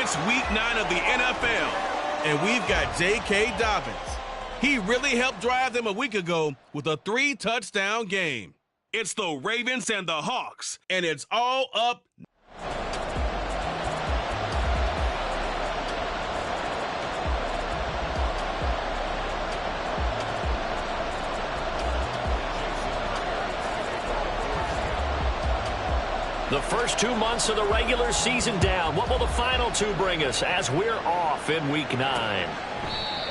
It's week 9 of the NFL, and we've got J.K. Dobbins. He really helped drive them a week ago with a 3-touchdown game. It's the Ravens and the Hawks, and it's all up. The first 2 months of the regular season down. What will the final 2 bring us as we're off in week 9?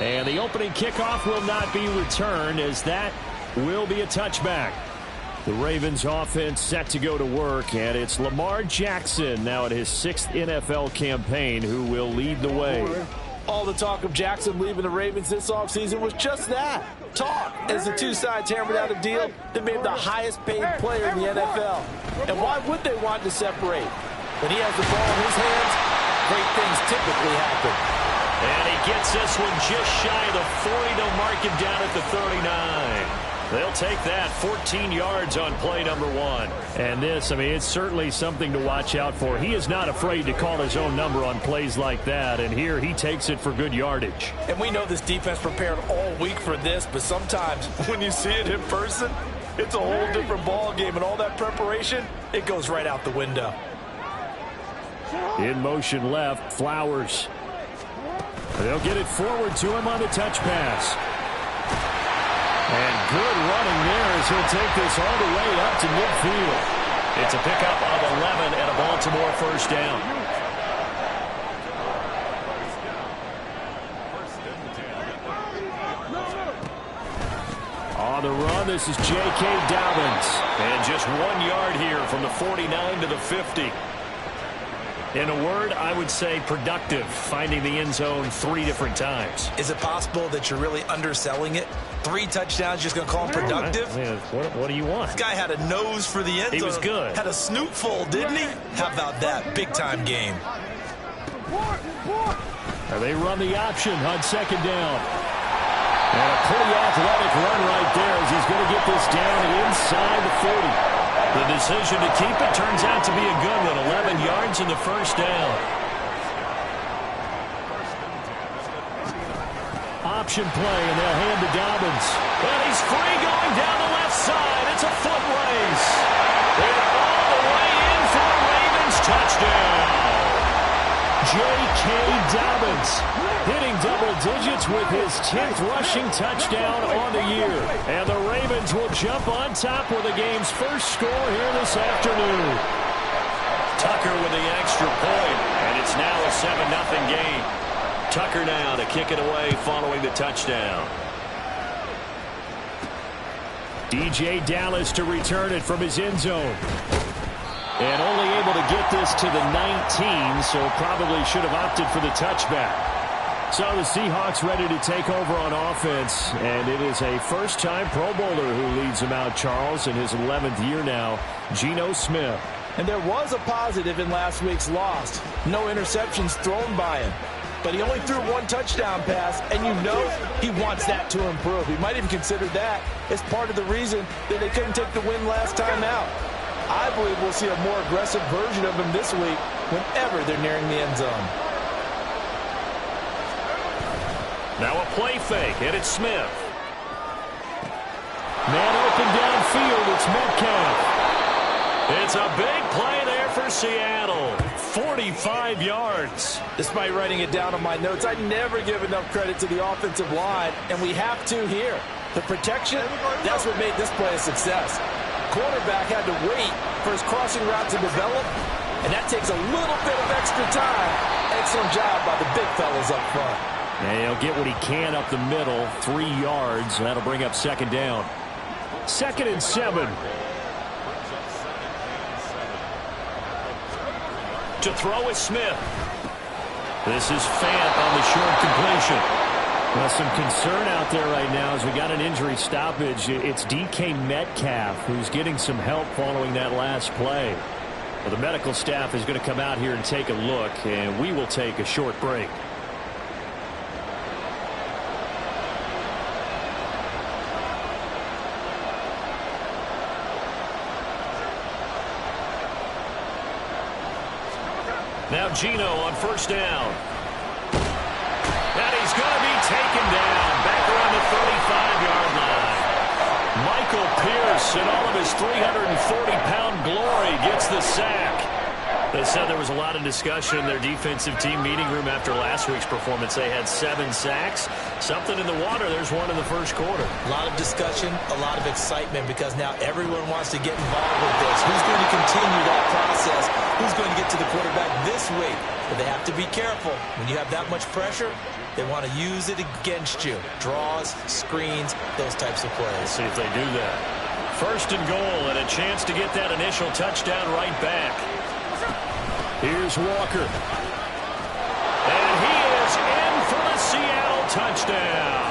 And the opening kickoff will not be returned, as that will be a touchback. The Ravens offense set to go to work, and it's Lamar Jackson now in his 6th NFL campaign who will lead the way. All the talk of Jackson leaving the Ravens this offseason was just that, talk, as the two sides hammered out a deal that made him the highest paid player in the NFL. And why would they want to separate? When he has the ball in his hands, great things typically happen. And he gets this one just shy of the 40 to mark him down at the 39. They'll take that, 14 yards on play number 1. And this, I mean, it's certainly something to watch out for. He is not afraid to call his own number on plays like that, and here he takes it for good yardage. And we know this defense prepared all week for this, but sometimes when you see it in person, it's a whole different ball game, and all that preparation, it goes right out the window. In motion left, Flowers. They'll get it forward to him on the touch pass. And good running there as he'll take this all the way up to midfield. It's a pickup of 11 and a Baltimore first down. On the run, this is J.K. Dobbins. And just 1 yard here from the 49 to the 50. In a word, I would say productive, finding the end zone 3 different times. Is it possible that you're really underselling it? 3 touchdowns, just going to call him productive? What do you want? This guy had a nose for the end zone. He was good. Had a snoot full, didn't he? How about that? Big-time game. They run the option on second down. And a pretty athletic run right there as he's going to get this down inside the 40. The decision to keep it turns out to be a good one. 11 yards in the first down. Option play, and they'll hand to Dobbins. And he's free going down the left side. It's a foot race. They're all the way in for the Ravens touchdown. J.K. Dobbins hitting double digits with his 10th rushing touchdown on the year. And the Ravens will jump on top with the game's first score here this afternoon. Tucker with the extra point, and it's now a 7-0 game. Tucker now to kick it away following the touchdown. DJ Dallas to return it from his end zone. And only able to get this to the 19, so probably should have opted for the touchback. So the Seahawks ready to take over on offense, and it is a first-time Pro Bowler who leads them out, Charles, in his 11th year now, Geno Smith. And there was a positive in last week's loss. No interceptions thrown by him. But he only threw 1 touchdown pass, and you know he wants that to improve. He might even consider that as part of the reason that they couldn't take the win last time out. I believe we'll see a more aggressive version of him this week whenever they're nearing the end zone. Now a play fake, and it's Smith. Man open downfield, it's Metcalf. It's a big play there for Seattle. 45 yards. Despite writing it down on my notes, I never give enough credit to the offensive line, and we have to here. The protection, that's what made this play a success. Quarterback had to wait for his crossing route to develop, and that takes a little bit of extra time. Excellent job by the big fellas up front. And he'll get what he can up the middle, 3 yards. That'll bring up second down. 2nd and 7. To throw is Smith. This is Fant on the short completion. Well, some concern out there right now as we got an injury stoppage. It's DK Metcalf who's getting some help following that last play. Well, the medical staff is going to come out here and take a look, and we will take a short break. Now Geno on first down. And he's going to be taken down back around the 35-yard line. Michael Pierce, in all of his 340-pound glory, gets the sack. They said there was a lot of discussion in their defensive team meeting room after last week's performance. They had 7 sacks. Something in the water. There's one in the first quarter. A lot of discussion, a lot of excitement, because now everyone wants to get involved with this. Who's going to continue that process? Who's going to get to the quarterback this week? But they have to be careful. When you have that much pressure, they want to use it against you. Draws, screens, those types of plays. Let's see if they do that. First and goal, and a chance to get that initial touchdown right back. Here's Walker. And he is in for the Seattle touchdown.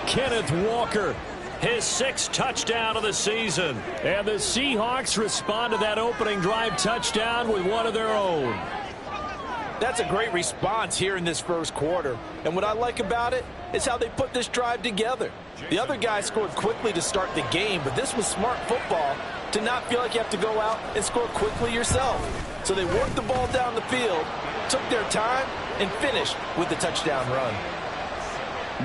Kenneth Walker, his 6th touchdown of the season. And the Seahawks respond to that opening drive touchdown with one of their own. That's a great response here in this first quarter. And what I like about it is how they put this drive together. The other guy scored quickly to start the game, but this was smart football to not feel like you have to go out and score quickly yourself. So they worked the ball down the field, took their time, and finished with the touchdown run.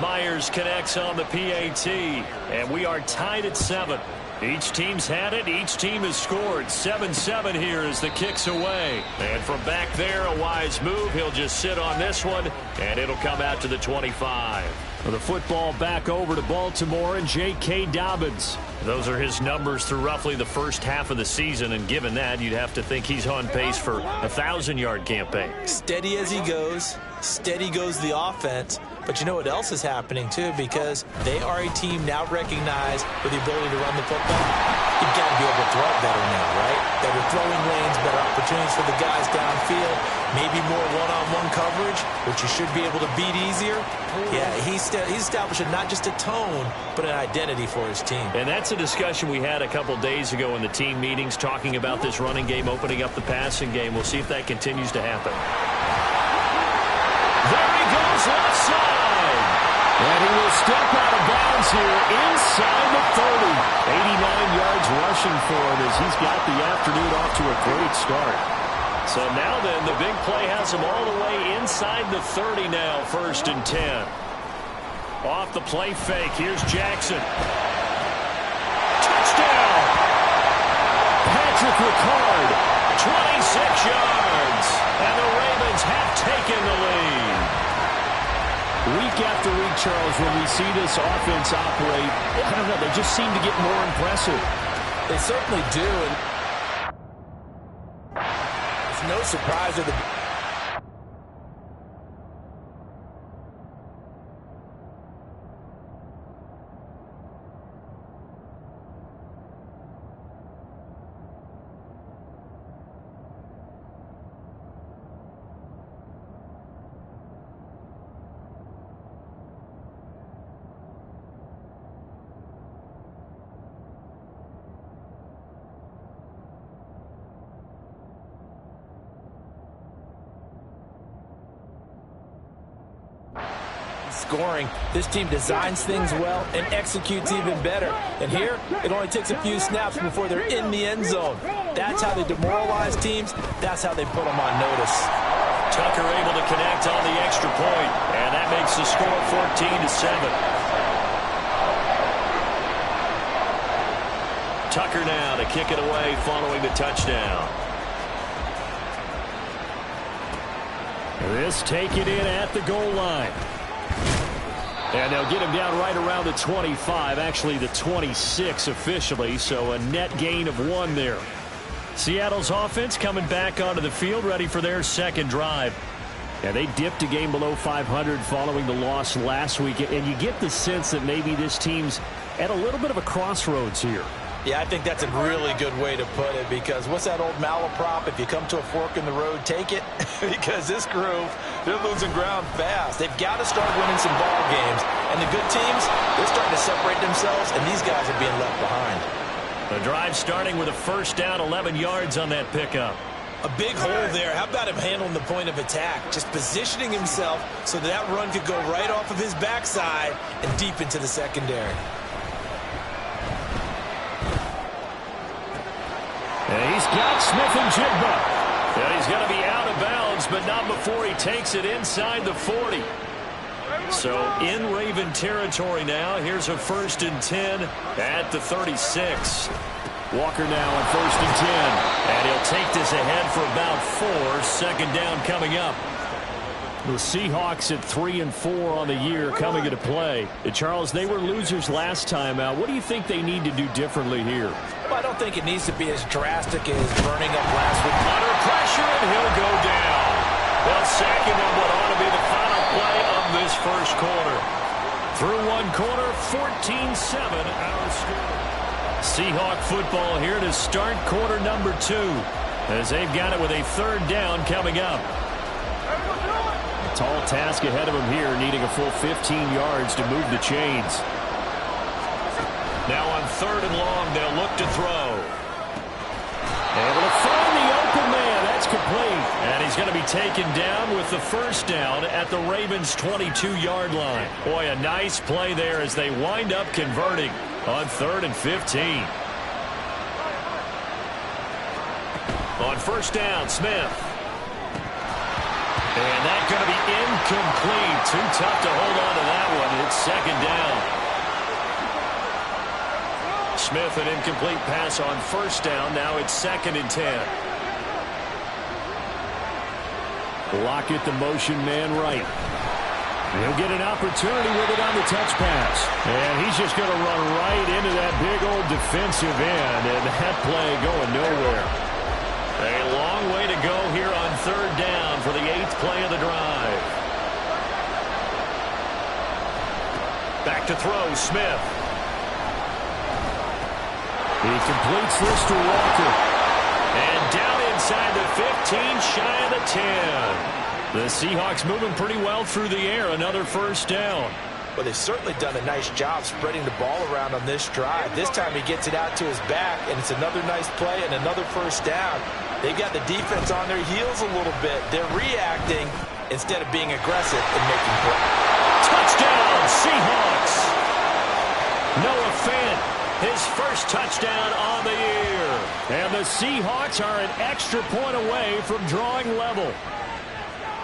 Myers connects on the PAT, and we are tied at 7. Each team's had it. Each team has scored. 7-7 here as the kick's away. And from back there, a wise move. He'll just sit on this one, and it'll come out to the 25. The football back over to Baltimore and J.K. Dobbins. Those are his numbers through roughly the first half of the season, and given that, you'd have to think he's on pace for a 1,000-yard campaign. Steady as he goes. Steady goes the offense. But you know what else is happening, too, because they are a team now recognized for the ability to run the football. You've got to be able to throw it better now, right? Better throwing lanes, better opportunities for the guys downfield, maybe more one-on-one coverage, which you should be able to beat easier. Yeah, he's establishing not just a tone, but an identity for his team. And that's a discussion we had a couple days ago in the team meetings, talking about this running game, opening up the passing game. We'll see if that continues to happen. There he goes, left side. And he will step out of bounds here inside the 30. 89 yards rushing for him as he's got the afternoon off to a great start. So now then, the big play has him all the way inside the 30 now, 1st and 10. Off the play fake, here's Jackson. Touchdown! Patrick Ricard, 26 yards. And the Ravens have taken the lead. Week after week, Charles, when we see this offense operate, I don't know, they just seem to get more impressive. They certainly do. And it's no surprise that the scoring. This team designs things well and executes even better. And here, it only takes a few snaps before they're in the end zone. That's how they demoralize teams. That's how they put them on notice. Tucker able to connect on the extra point, and that makes the score 14-7. Tucker now to kick it away following the touchdown. This take it in at the goal line. And they'll get him down right around the 25, actually the 26 officially, so a net gain of 1 there. Seattle's offense coming back onto the field, ready for their second drive. And they dipped a game below 500 following the loss last week, and you get the sense that maybe this team's at a little bit of a crossroads here. Yeah, I think that's a really good way to put it, because what's that old malaprop? If you come to a fork in the road, take it. Because this group, they're losing ground fast. They've got to start winning some ball games. And the good teams, they're starting to separate themselves, and these guys are being left behind. The drive starting with a first down, 11 yards on that pickup. A big hole there. How about him handling the point of attack? Just positioning himself so that run could go right off of his backside and deep into the secondary. And he's got Smith and Jigba. And he's going to be out of bounds, but not before he takes it inside the 40. So in Raven territory now. Here's a 1st and 10 at the 36. Walker now on 1st and 10. And he'll take this ahead for about 4. Second down coming up. The Seahawks at 3 and 4 on the year coming into play. Charles, they were losers last time out. What do you think they need to do differently here? Well, I don't think it needs to be as drastic as burning up last week. Under pressure, and he'll go down. They'll sack him on what ought to be the final play of this first quarter. Through one quarter, 14-7 our score. Seahawk football here to start quarter number 2 as they've got it with a 3rd down coming up. A tall task ahead of him here, needing a full 15 yards to move the chains. Now on 3rd and long, they'll look to throw. Able to find the open man. That's complete. And he's going to be taken down with the 1st down at the Ravens' 22-yard line. Boy, a nice play there as they wind up converting on 3rd and 15. On 1st down, Smith. And that's going to be incomplete. Too tough to hold on to that one. It's 2nd down. Smith, an incomplete pass on 1st down. Now it's 2nd and 10. Lockett, the motion man right. He'll get an opportunity with it on the touch pass. And he's just going to run right into that big old defensive end. And that play going nowhere. A long way to go here on 3rd down for the 8th play of the drive. Back to throw, Smith. He completes this to Walker. And down inside the 15, shy of the 10. The Seahawks moving pretty well through the air. Another 1st down. Well, they've certainly done a nice job spreading the ball around on this drive. This time he gets it out to his back, and it's another nice play and another 1st down. They've got the defense on their heels a little bit. They're reacting instead of being aggressive and making plays. Touchdown, Seahawks! Noah Fant, his 1st touchdown on the year. And the Seahawks are an extra point away from drawing level.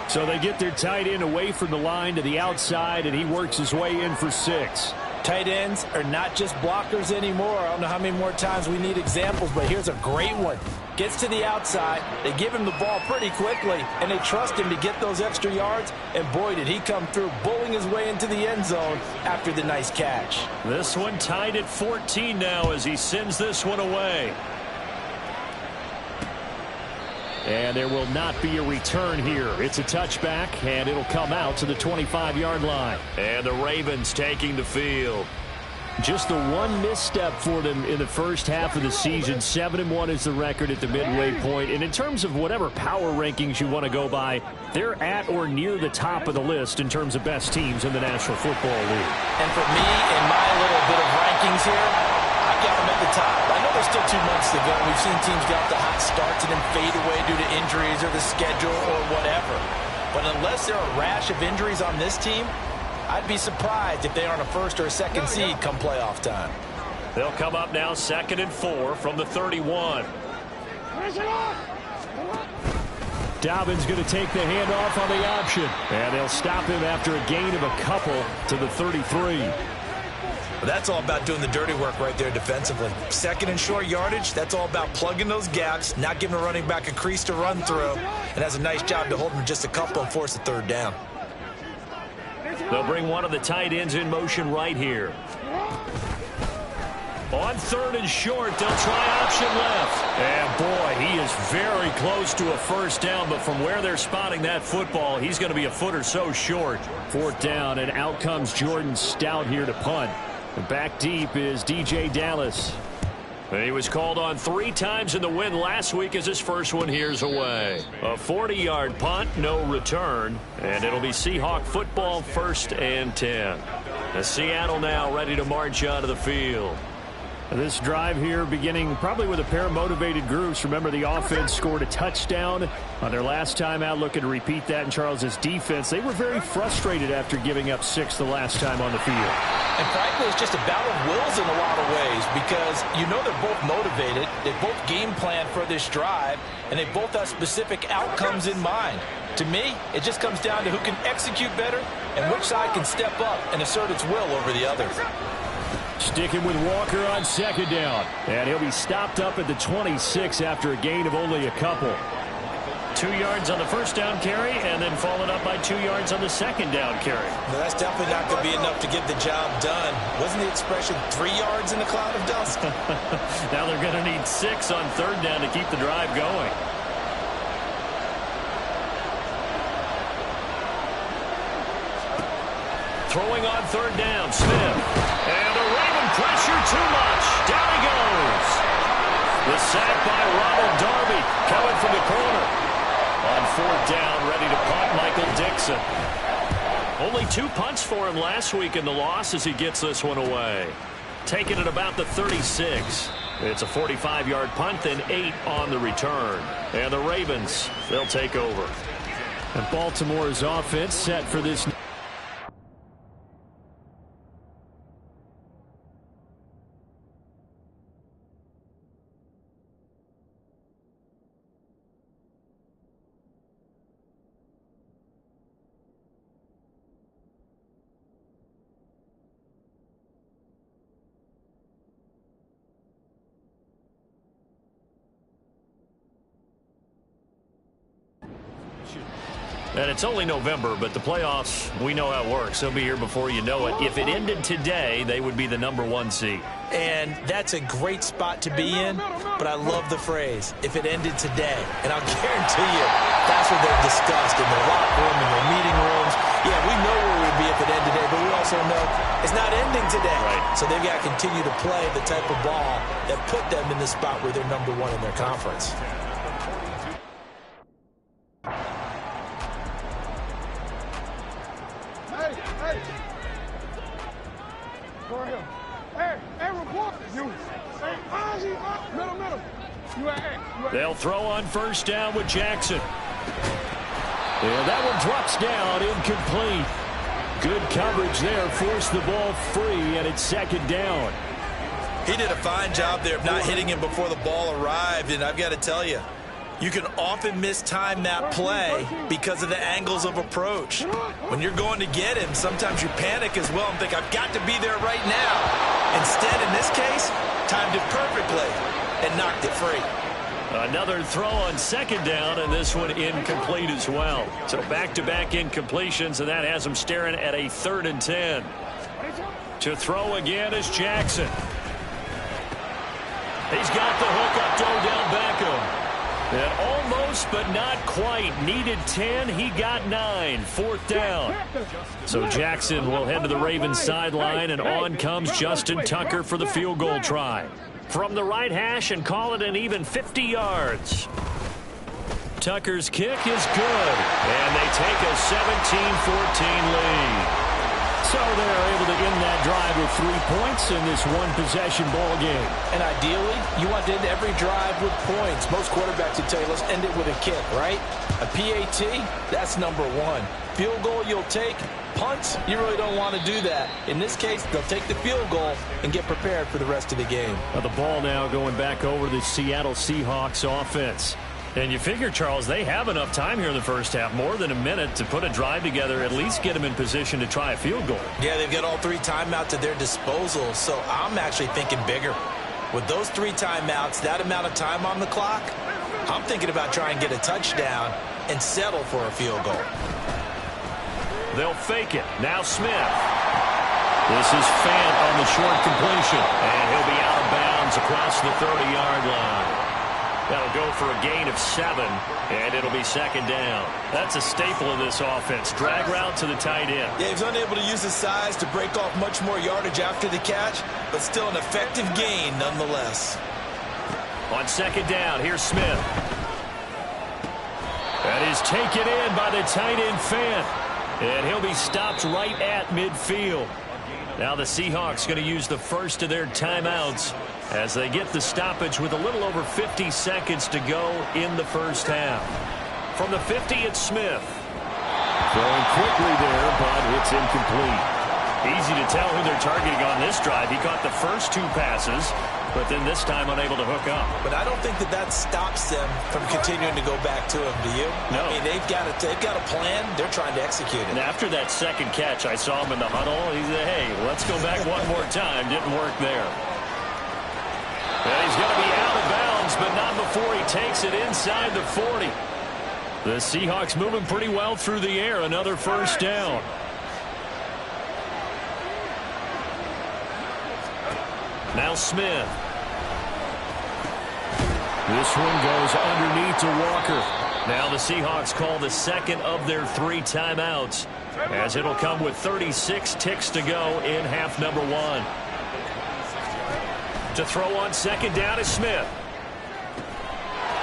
So they get their tight end away from the line to the outside, and he works his way in for 6. Tight ends are not just blockers anymore. I don't know how many more times we need examples, but here's a great one. Gets to the outside, they give him the ball pretty quickly, and they trust him to get those extra yards, and boy, did he come through, bullying his way into the end zone after the nice catch. This one tied at 14 now as he sends this one away. And there will not be a return here. It's a touchback, and it'll come out to the 25-yard line. And the Ravens taking the field. Just the one misstep for them in the first half of the season. 7-1 is the record at the midway point. And in terms of whatever power rankings you want to go by, they're at or near the top of the list in terms of best teams in the National Football League. And for me, in my little bit of rankings here, I got them at the top. I know there's still 2 months to go. We've seen teams get off the hot starts and then fade away due to injuries or the schedule or whatever. But unless there are a rash of injuries on this team, I'd be surprised if they aren't a 1st or a 2nd seed come playoff time. They'll come up now 2nd and 4 from the 31. Dobbins going to take the handoff on the option. And they'll stop him after a gain of a couple to the 33. Well, that's all about doing the dirty work right there defensively. 2nd and short yardage, that's all about plugging those gaps, not giving a running back a crease to run through, and has a nice job to hold him just a couple and force a 3rd down. They'll bring one of the tight ends in motion right here. On 3rd and short, they'll try option left. And boy, he is very close to a 1st down, but from where they're spotting that football, he's going to be a foot or so short. 4th down, and out comes Jordan Stout here to punt. And back deep is DJ Dallas. And he was called on 3 times in the win last week as his first one here's away. A 40-yard punt, no return. And it'll be Seahawk football 1st and 10. As Seattle now ready to march onto the field. This drive here beginning probably with a pair of motivated groups. Remember, the offense scored a touchdown on their last time out, looking to repeat that in Charles's defense. They were very frustrated after giving up 6 the last time on the field. And frankly, it's just a battle of wills in a lot of ways because you know they're both motivated. They both game plan for this drive, and they both have specific outcomes in mind. To me, it just comes down to who can execute better and which side can step up and assert its will over the other. Sticking with Walker on second down. And he'll be stopped up at the 26 after a gain of only a couple. 2 yards on the first down carry and then followed up by 2 yards on the second down carry. Well, that's definitely not going to be enough to get the job done. Wasn't the expression 3 yards in a cloud of dust? Now they're going to need 6 on third down to keep the drive going. Throwing on third down, Smith. And a Raven pressure too much. Down he goes. The sack by Ronald Darby coming from the corner. On fourth down, ready to punt, Michael Dixon. Only 2 punts for him last week in the loss as he gets this one away. Taking it about the 36. It's a 45-yard punt, then 8 on the return. And the Ravens, they'll take over. And Baltimore's offense set for this. And it's only November, but the playoffs, we know how it works. They'll be here before you know it. If it ended today, they would be the #1 seed. And that's a great spot to be in, but I love the phrase, if it ended today. And I'll guarantee you, that's what they've discussed in their locker room, in their meeting rooms. Yeah, we know where we'd be if it ended today, but we also know it's not ending today. Right. So they've got to continue to play the type of ball that put them in the spot where they're #1 in their conference. They'll throw on first down with Jackson. And that one drops down, incomplete. Good coverage there, forced the ball free, and it's second down. He did a fine job there of not hitting him before the ball arrived, and I've got to tell you, you can often mistime that play because of the angles of approach. When you're going to get him, sometimes you panic as well and think, I've got to be there right now. Instead, in this case, timed it perfectly and knocked it free. Another throw on second down, and this one incomplete as well. So back-to-back incompletions, and that has him staring at a 3rd and 10. To throw again is Jackson. He's got the hook up to Odell Beckham. And almost, but not quite. Needed 10. He got 9. 4th down. So Jackson will head to the Ravens sideline, and on comes Justin Tucker for the field goal try. From the right hash and call it an even 50 yards. Tucker's kick is good. And they take a 17-14 lead. So they're able to end that drive with 3 points in this one-possession ball game. And ideally, you want to end every drive with points. Most quarterbacks would tell you, let's end it with a kick, right? A PAT, that's #1. Field goal you'll take. Punts, you really don't want to do that. In this case, they'll take the field goal and get prepared for the rest of the game. Now the ball now going back over the Seattle Seahawks offense. And you figure, Charles, they have enough time here in the first half, more than a minute, to put a drive together, at least get them in position to try a field goal. Yeah, they've got all 3 timeouts at their disposal, so I'm actually thinking bigger. With those 3 timeouts, that amount of time on the clock, I'm thinking about trying to get a touchdown and settle for a field goal. They'll fake it. Now Smith. This is Fant on the short completion. And he'll be out of bounds across the 30-yard line. That'll go for a gain of 7, and it'll be second down. That's a staple of this offense. Drag route to the tight end. Yeah, he's unable to use his size to break off much more yardage after the catch, but still an effective gain nonetheless. On second down, here's Smith. That is taken in by the tight end Fant. And he'll be stopped right at midfield. Now the Seahawks going to use the first of their timeouts as they get the stoppage with a little over 50 seconds to go in the first half. From the 50, it's Smith. Throwing quickly there, but it's incomplete. Easy to tell who they're targeting on this drive. He caught the first 2 passes, but then this time unable to hook up. But I don't think that stops them from continuing to go back to him, do you? No. I mean, they've got a plan. They're trying to execute it. And after that second catch, I saw him in the huddle. He said, hey, let's go back one more time. Didn't work there. And he's going to be out of bounds, but not before he takes it inside the 40. The Seahawks moving pretty well through the air. Another first down. Now Smith. This one goes underneath to Walker. Now the Seahawks call the second of their 3 timeouts, as it'll come with 36 ticks to go in half number 1. To throw on second down is Smith.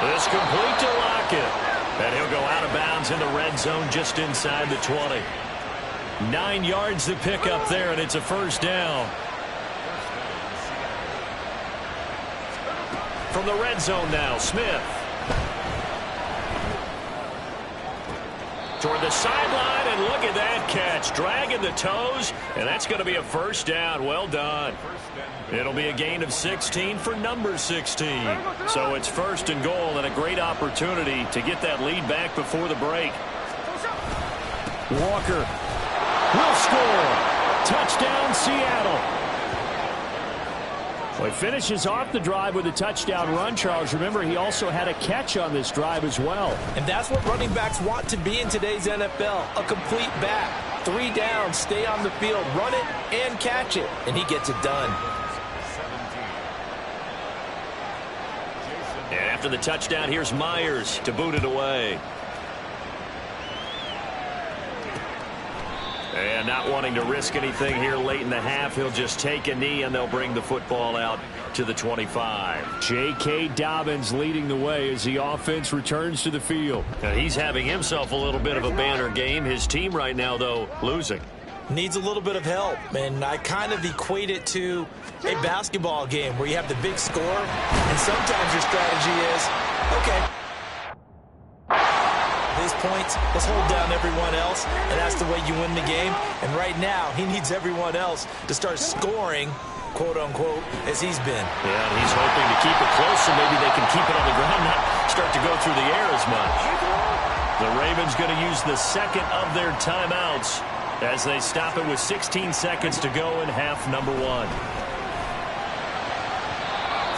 This complete to Lockett. And he'll go out of bounds in the red zone just inside the 20. 9 yards to pick up there, and it's a first down. From the red zone now, Smith. Toward the sideline, and look at that catch. Dragging the toes, and that's going to be a first down. Well done. It'll be a gain of 16 for number 16. So it's first and goal, and a great opportunity to get that lead back before the break. Walker will score. Touchdown, Seattle. Well, he finishes off the drive with a touchdown run, Charles. Remember, he also had a catch on this drive as well. And that's what running backs want to be in today's NFL, a complete back. 3 down, stay on the field, run it, and catch it. And he gets it done. And after the touchdown, here's Myers to boot it away. And not wanting to risk anything here late in the half, he'll just take a knee, and they'll bring the football out to the 25. J.K. Dobbins leading the way as the offense returns to the field. Now he's having himself a little bit of a banner game. His team right now, though, losing. Needs a little bit of help, and I kind of equate it to a basketball game where you have the big score, and sometimes your strategy is, okay, his points, let's hold down everyone else, and that's the way you win the game. And right now, he needs everyone else to start scoring, quote-unquote, as he's been. Yeah, and he's hoping to keep it close so maybe they can keep it on the ground, not start to go through the air as much. The Ravens going to use the second of their timeouts as they stop it with 16 seconds to go in half number 1.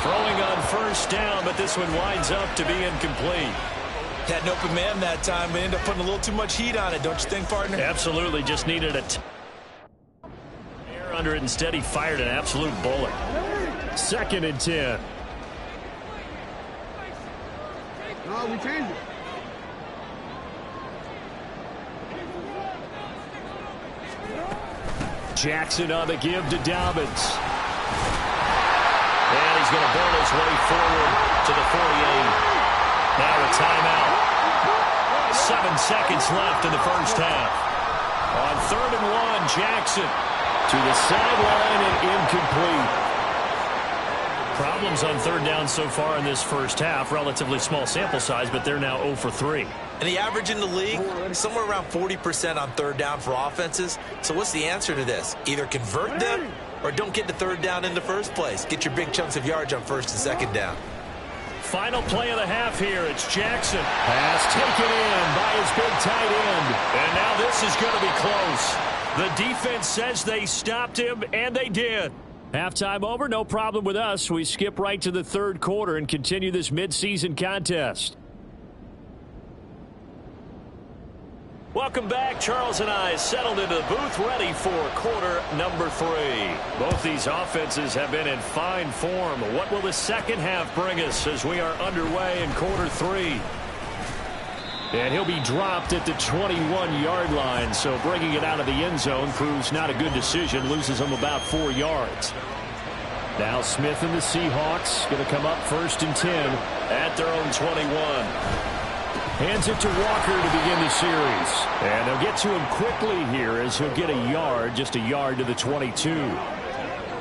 Throwing on first down, but this one winds up to be incomplete. Had an open man that time, but ended up putting a little too much heat on it, don't you think, partner? Absolutely, just needed a air under it. Instead, he fired an absolute bullet. 2nd and 10. No, we changed it. Jackson on the give to Dobbins. And he's going to burn his way forward to the 48. Now a timeout. 7 seconds left in the first half. On 3rd and 1, Jackson To the sideline and incomplete. Problems on 3rd down so far in this first half. Relatively small sample size, but they're now 0 for 3. And the average in the league, somewhere around 40% on 3rd down for offenses. So what's the answer to this? Either convert them or don't get to 3rd down in the first place. Get your big chunks of yards on 1st and 2nd down. Final play of the half here. It's Jackson. Pass taken in by his big tight end. And now this is going to be close. The defense says they stopped him, and they did. Halftime over, no problem with us. We skip right to the 3rd quarter and continue this midseason contest. Welcome back. Charles and I settled into the booth, ready for quarter number 3. Both these offenses have been in fine form. What will the second half bring us as we are underway in quarter 3? And he'll be dropped at the 21-yard line, so bringing it out of the end zone proves not a good decision, loses him about 4 yards. Now Smith and the Seahawks going to come up 1st and 10 at their own 21. Hands it to Walker to begin the series. And they'll get to him quickly here as he'll get a yard, just a yard to the 22.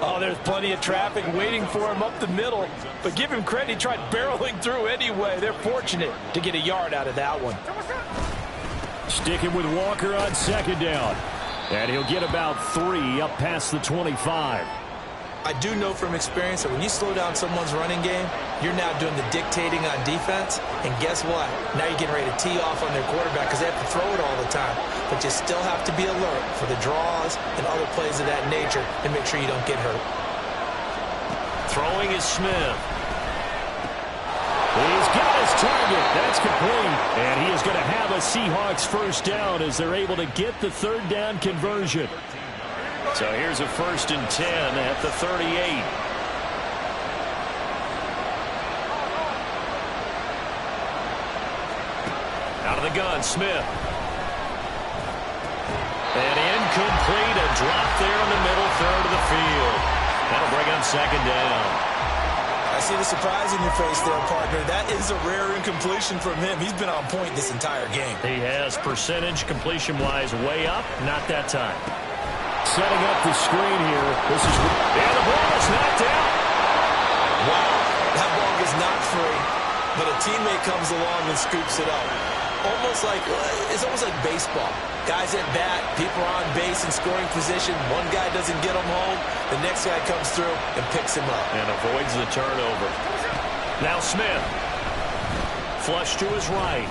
Oh, there's plenty of traffic waiting for him up the middle. But give him credit, he tried barreling through anyway. They're fortunate to get a yard out of that one. Sticking with Walker on second down. And he'll get about 3 up past the 25. I do know from experience that when you slow down someone's running game, you're now doing the dictating on defense. And guess what? Now you're getting ready to tee off on their quarterback because they have to throw it all the time. But you still have to be alert for the draws and other plays of that nature and make sure you don't get hurt. Throwing is Smith. He's got his target. That's complete. And he is going to have a Seahawks first down as they're able to get the third down conversion. So here's a 1st and 10 at the 38. Out of the gun, Smith. And incomplete, a drop there in the middle third of the field. That'll bring up second down. I see the surprise in your face there, partner. That is a rare incompletion from him. He's been on point this entire game. He has percentage completion-wise way up, not that time. Setting up the screen here. This is, and the ball is knocked out. Wow, that ball is not free, but a teammate comes along and scoops it up. It's almost like baseball. Guys at bat, people are on base in scoring position. One guy doesn't get him home. The next guy comes through and picks him up. And avoids the turnover. Now Smith. Flush to his right.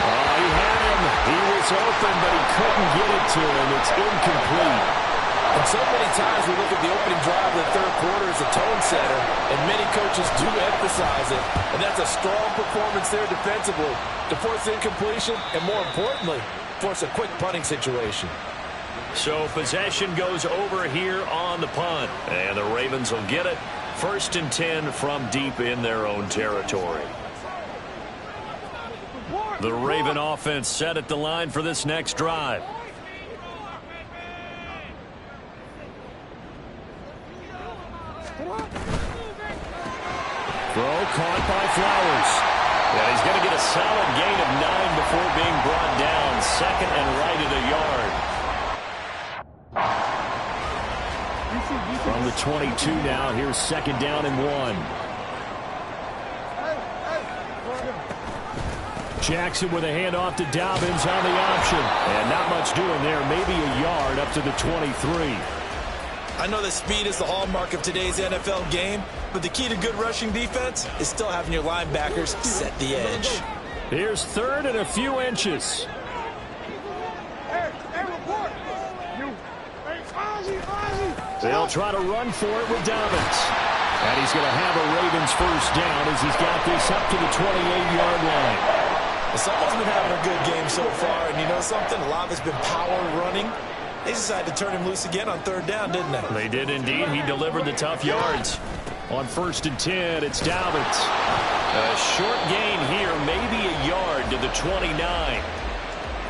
Oh, he had him. He was open, but he couldn't get it to him. It's incomplete. And so many times we look at the opening drive of the third quarter as a tone setter, and many coaches do emphasize it. And that's a strong performance there defensively to force incompletion and, more importantly, force a quick punting situation. So possession goes over here on the punt. And the Ravens will get it. 1st and 10 from deep in their own territory. The Raven offense set at the line for this next drive. Throw caught by Flowers. And he's going to get a solid gain of 9 before being brought down. 2nd and right at a yard. From the 22 now, here's 2nd down and 1. Jackson with a handoff to Dobbins on the option. And not much doing there. Maybe a yard up to the 23. I know that speed is the hallmark of today's NFL game, but the key to good rushing defense is still having your linebackers set the edge. Here's 3rd and a few inches. They'll try to run for it with Dobbins. And he's going to have a Ravens first down as he's got this up to the 28-yard line. Someone's been having a good game so far, and you know something? A lot of it's been power running. They decided to turn him loose again on 3rd down, didn't they? They did indeed. He delivered the tough yards. On 1st and 10, it's Dobbins. A short gain here, maybe a yard to the 29.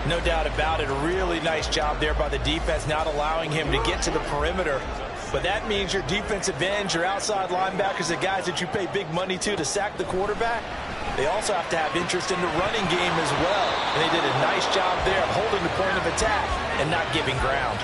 No doubt about it. A really nice job there by the defense, not allowing him to get to the perimeter. But that means your defensive ends, your outside linebackers, the guys that you pay big money to sack the quarterback, they also have to have interest in the running game as well. And they did a nice job there of holding the point of attack and not giving ground.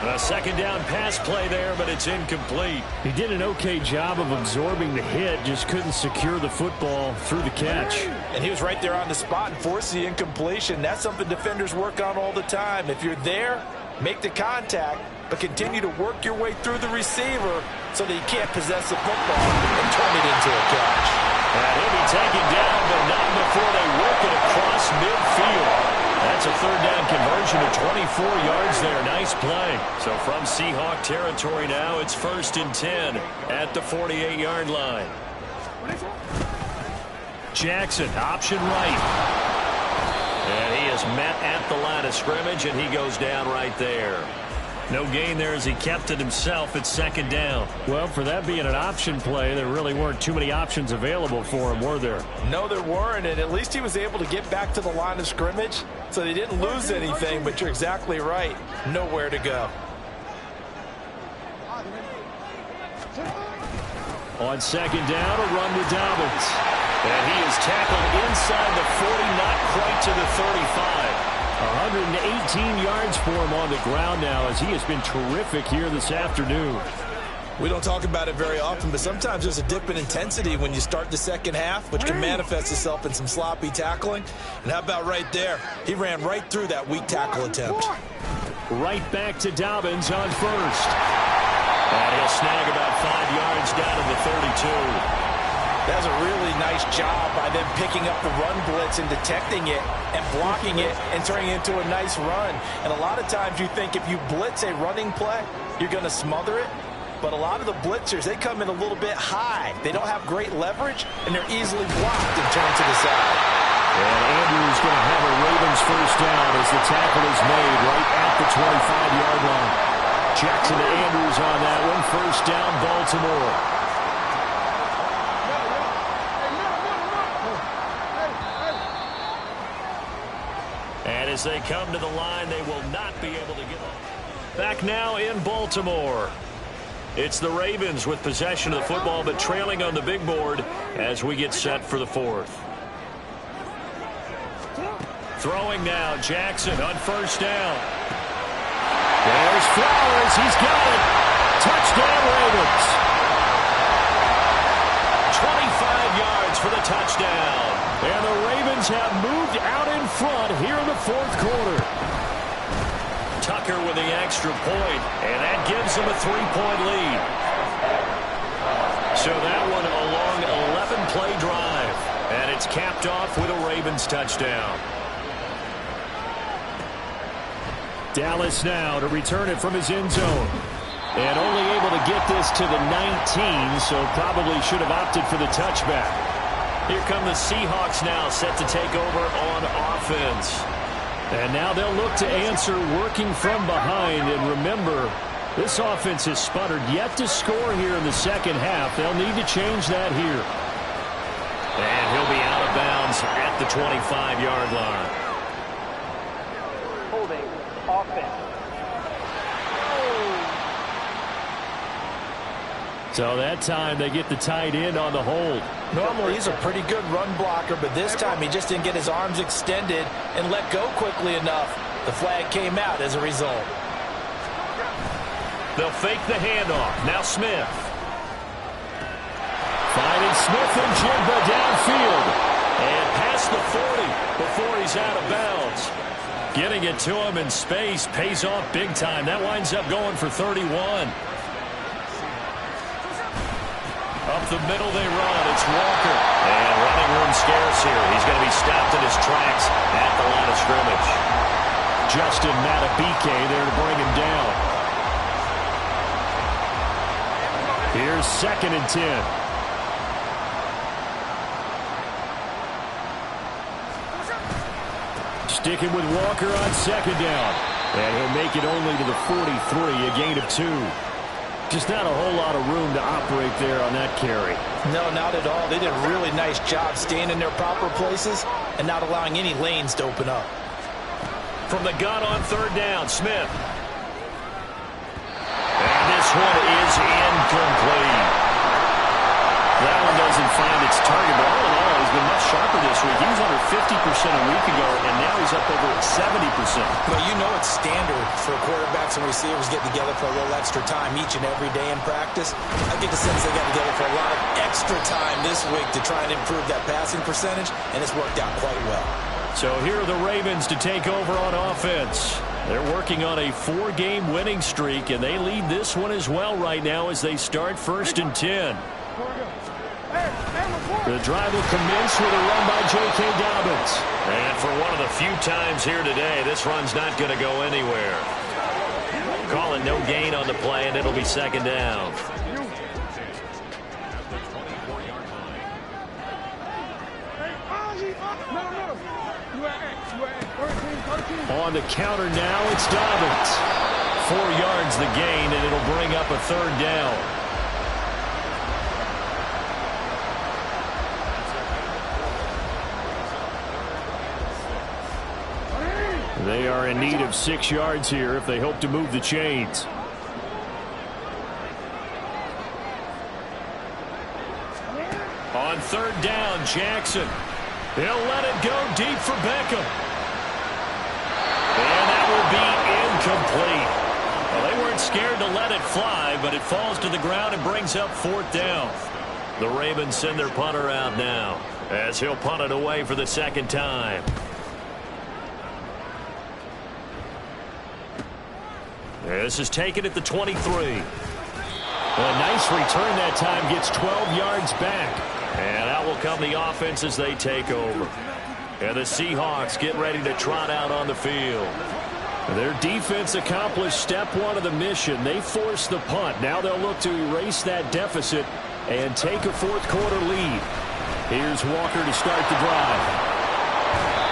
A 2nd down pass play there, but it's incomplete. He did an okay job of absorbing the hit, just couldn't secure the football through the catch. And he was right there on the spot and forced the incompletion. That's something defenders work on all the time. If you're there, make the contact, but continue to work your way through the receiver so that you can't possess the football and turn it into a catch. And he'll be taken down, but not before they work it across midfield. That's a 3rd down conversion to 24 yards there. Nice play. So from Seahawk territory now, it's 1st and 10 at the 48-yard line. Jackson, option right. And he is met at the line of scrimmage, and he goes down right there. No gain there as he kept it himself at 2nd down. Well, for that being an option play, there really weren't too many options available for him, were there? No, there weren't, and at least he was able to get back to the line of scrimmage, so they didn't lose anything, but you're exactly right. Nowhere to go. On 2nd down, a run with Dobbins. And he is tackled inside the 40, not quite to the 35. 118 yards for him on the ground now as he has been terrific here this afternoon. We don't talk about it very often, but sometimes there's a dip in intensity when you start the second half, which can manifest itself in some sloppy tackling. And how about right there? He ran right through that weak tackle attempt. Right back to Dobbins on first. And he'll snag about 5 yards down to the 32. That's a really nice job by them picking up the run blitz and detecting it and blocking it and turning it into a nice run. And a lot of times you think if you blitz a running play, you're going to smother it. But a lot of the blitzers, they come in a little bit high. They don't have great leverage, and they're easily blocked and turned to the side. And Andrews going to have a Ravens first down as the tackle is made right at the 25-yard line. Jackson to Andrews on that one. First down, Baltimore. And as they come to the line, they will not be able to get off. Back now in Baltimore. It's the Ravens with possession of the football, but trailing on the big board as we get set for the fourth. Throwing now, Jackson on first down. There's Flowers. He's got it. Touchdown, Ravens. 25 yards for the touchdown. And the Ravens have moved out in front here in the fourth quarter. Tucker with the extra point, and that gives them a 3-point lead. So that one a long 11-play drive, and it's capped off with a Ravens touchdown. Dallas now to return it from his end zone. And only able to get this to the 19, so probably should have opted for the touchback. Here come the Seahawks now, set to take over on offense. And now they'll look to answer working from behind. And remember, this offense has sputtered yet to score here in the second half. They'll need to change that here. And he'll be out of bounds at the 25-yard line. Holding offense. So that time they get the tight end on the hold. Normally he's a pretty good run blocker, but this time he just didn't get his arms extended and let go quickly enough. The flag came out as a result. They'll fake the handoff. Now Smith. Finding Smith and Jigba downfield. And past the 40 before he's out of bounds. Getting it to him in space pays off big time. That winds up going for 31. Up the middle they run. It's Walker. And running room scarce here. He's going to be stopped in his tracks at the line of scrimmage. Justin Matabike there to bring him down. Here's 2nd and 10. Sticking with Walker on 2nd down. And he'll make it only to the 43, a gain of 2. Just not a whole lot of room to operate there on that carry. No, not at all. They did a really nice job staying in their proper places and not allowing any lanes to open up. From the gun on 3rd down, Smith. And this one is incomplete. That one doesn't find its target, but all in all, he's been much sharper this week. He was under 50% a week ago, and now he's up over 70%. Well, you know it's standard for quarterbacks and receivers getting together for a little extra time each and every day in practice. I get the sense they got together for a lot of extra time this week to try and improve that passing percentage, and it's worked out quite well. So here are the Ravens to take over on offense. They're working on a 4-game winning streak, and they lead this one as well right now as they start 1st and 10. The drive will commence with a run by J.K. Dobbins. And for one of the few times here today, this run's not going to go anywhere. Call it no gain on the play, and it'll be 2nd down. On the counter now, it's Dobbins. 4 yards the gain, and it'll bring up a 3rd down. They are in need of 6 yards here if they hope to move the chains. On third down, Jackson. He'll let it go deep for Beckham. And that will be incomplete. Well, they weren't scared to let it fly, but it falls to the ground and brings up fourth down. The Ravens send their punter out now as he'll punt it away for the second time. This is taken at the 23. A nice return that time, gets 12 yards back. And out will come the offense as they take over. And the Seahawks get ready to trot out on the field. Their defense accomplished step one of the mission. They forced the punt. Now they'll look to erase that deficit and take a fourth quarter lead. Here's Walker to start the drive.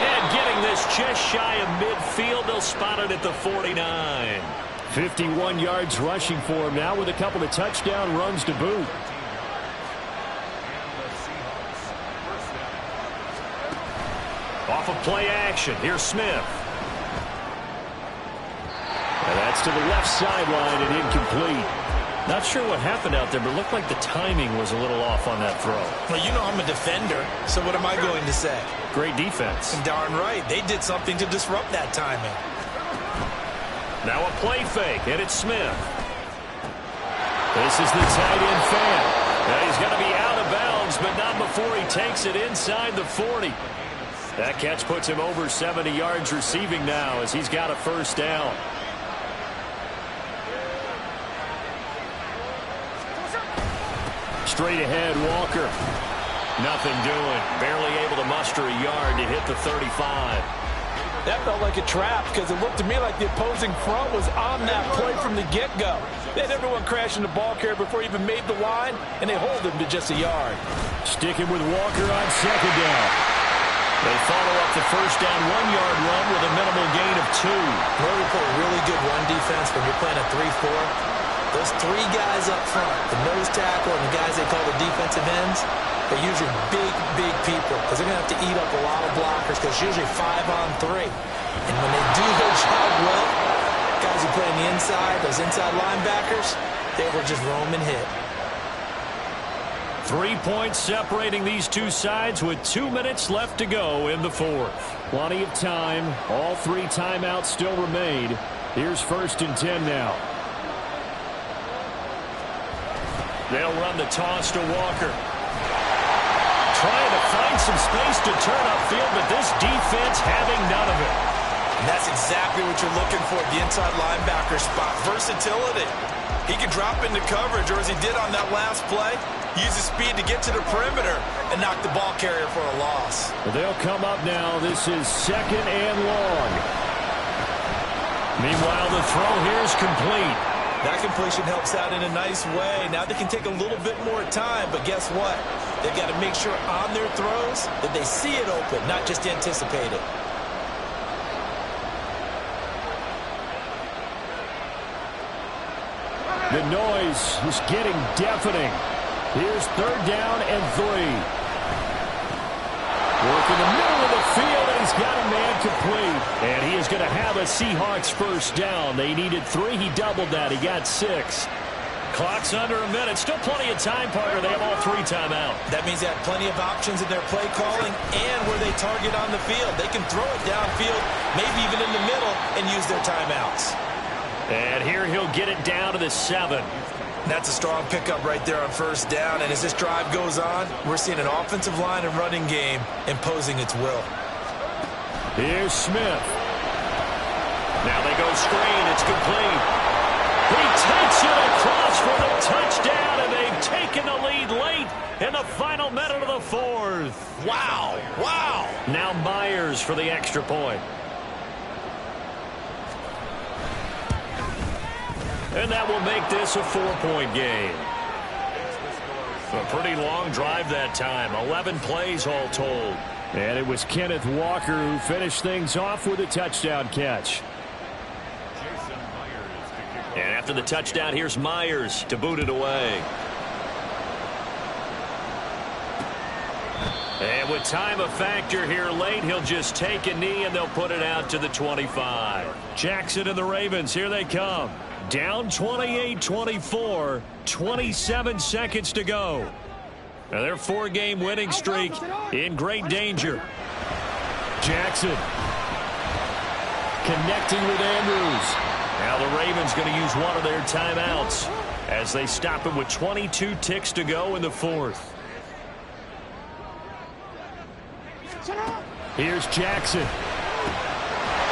And getting this just shy of midfield, they'll spot it at the 49. 51 yards rushing for him now with a couple of touchdown runs to boot. Off of play action, here's Smith. And that's to the left sideline and incomplete. Not sure what happened out there, but it looked like the timing was a little off on that throw. Well, you know I'm a defender, so what am I going to say? Great defense. Darn right. They did something to disrupt that timing. Now a play fake, and it's Smith. This is the tight end fan. Now he's going to be out of bounds, but not before he takes it inside the 40. That catch puts him over 70 yards receiving now as he's got a first down. Straight ahead, Walker. Nothing doing. Barely able to muster a yard to hit the 35. That felt like a trap because it looked to me like the opposing front was on that play from the get-go. They had everyone crashing the ball carrier before he even made the line, and they hold him to just a yard. Sticking with Walker on second down. They follow up the first down 1-yard run with a minimal gain of 2. Really play really good run defense when you're playing a 3-4. Those three guys up front, the nose tackle and the guys they call the defensive ends, they're usually big people because they're going to have to eat up a lot of blockers because it's usually 5-on-3. And when they do their job well, guys who play on the inside, those inside linebackers, they will just roam and hit. 3 points separating these two sides with 2 minutes left to go in the fourth. Plenty of time. All 3 timeouts still remain. Here's 1st and 10 now. They'll run the toss to Walker. Trying to find some space to turn upfield, but this defense having none of it. And that's exactly what you're looking for, the inside linebacker spot. Versatility. He can drop into coverage, or as he did on that last play, use his speed to get to the perimeter and knock the ball carrier for a loss. Well, they'll come up now. This is 2nd and long. Meanwhile, the throw here is complete. That completion helps out in a nice way. Now they can take a little bit more time, but guess what? They've got to make sure on their throws that they see it open, not just anticipate it. The noise is getting deafening. Here's 3rd down and 3. Working the middle of the field, and he's got a man complete. And he is going to have a Seahawks first down. They needed 3. He doubled that. He got 6. Clock's under a minute. Still plenty of time, partner. They have all 3 timeout. That means they have plenty of options in their play calling and where they target on the field. They can throw it downfield, maybe even in the middle, and use their timeouts. And here he'll get it down to the 7. That's a strong pickup right there on 1st down. And as this drive goes on, we're seeing an offensive line and running game imposing its will. Here's Smith. Now they go screen. It's complete. He takes it across for the touchdown, and they've taken the lead late in the final minute of the 4th. Wow. Wow. Now Myers for the extra point. And that will make this a 4-point game. A pretty long drive that time. 11 plays all told. And it was Kenneth Walker who finished things off with a touchdown catch. And after the touchdown, here's Myers to boot it away. And with time a factor here late, he'll just take a knee and they'll put it out to the 25. Jackson and the Ravens, here they come. Down 28-24, 27 seconds to go. Now their 4-game winning streak in great danger. Jackson connecting with Andrews. Now the Ravens going to use one of their timeouts as they stop him with 22 ticks to go in the fourth. Here's Jackson.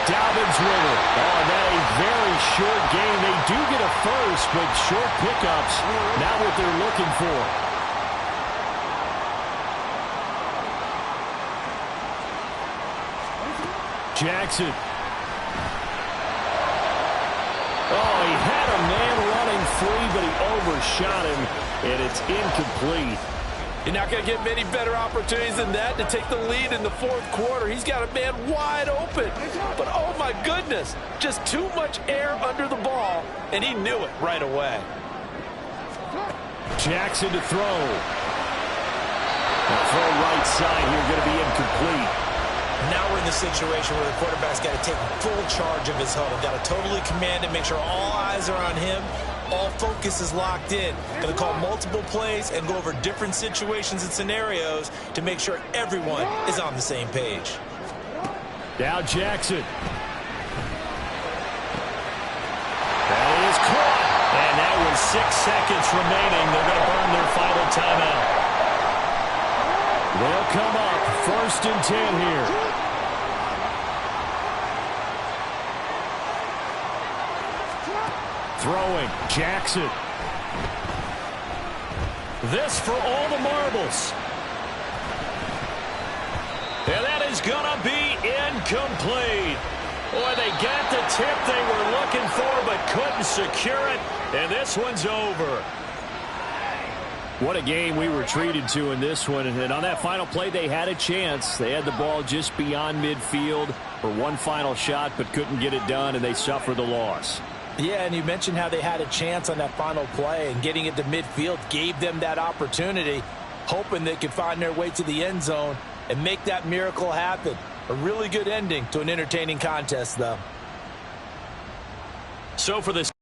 Dobbins with it. Oh, that a very short game. They do get a first, but short pickups, not what they're looking for. Jackson. Oh, he had a man running free, but he overshot him, and it's incomplete. You're not going to get many better opportunities than that to take the lead in the fourth quarter. He's got a man wide open. But, oh, my goodness, just too much air under the ball, and he knew it right away. Jackson to throw. That throw right side here going to be incomplete. Now we're in the situation where the quarterback's got to take full charge of his huddle. Got to totally command it, make sure all eyes are on him. All focus is locked in. Going to call multiple plays and go over different situations and scenarios to make sure everyone is on the same page. Now Jackson. That is caught. And that was 6 seconds remaining. They're going to burn their final timeout. They'll come up 1st and 10 here. Throwing, Jackson. This for all the marbles. And that is going to be incomplete. Boy, they got the tip they were looking for, but couldn't secure it. And this one's over. What a game we were treated to in this one. And on that final play, they had a chance. They had the ball just beyond midfield for one final shot, but couldn't get it done, and they suffered the loss. Yeah, and you mentioned how they had a chance on that final play, and getting it to midfield gave them that opportunity, hoping they could find their way to the end zone and make that miracle happen. A really good ending to an entertaining contest, though. So for this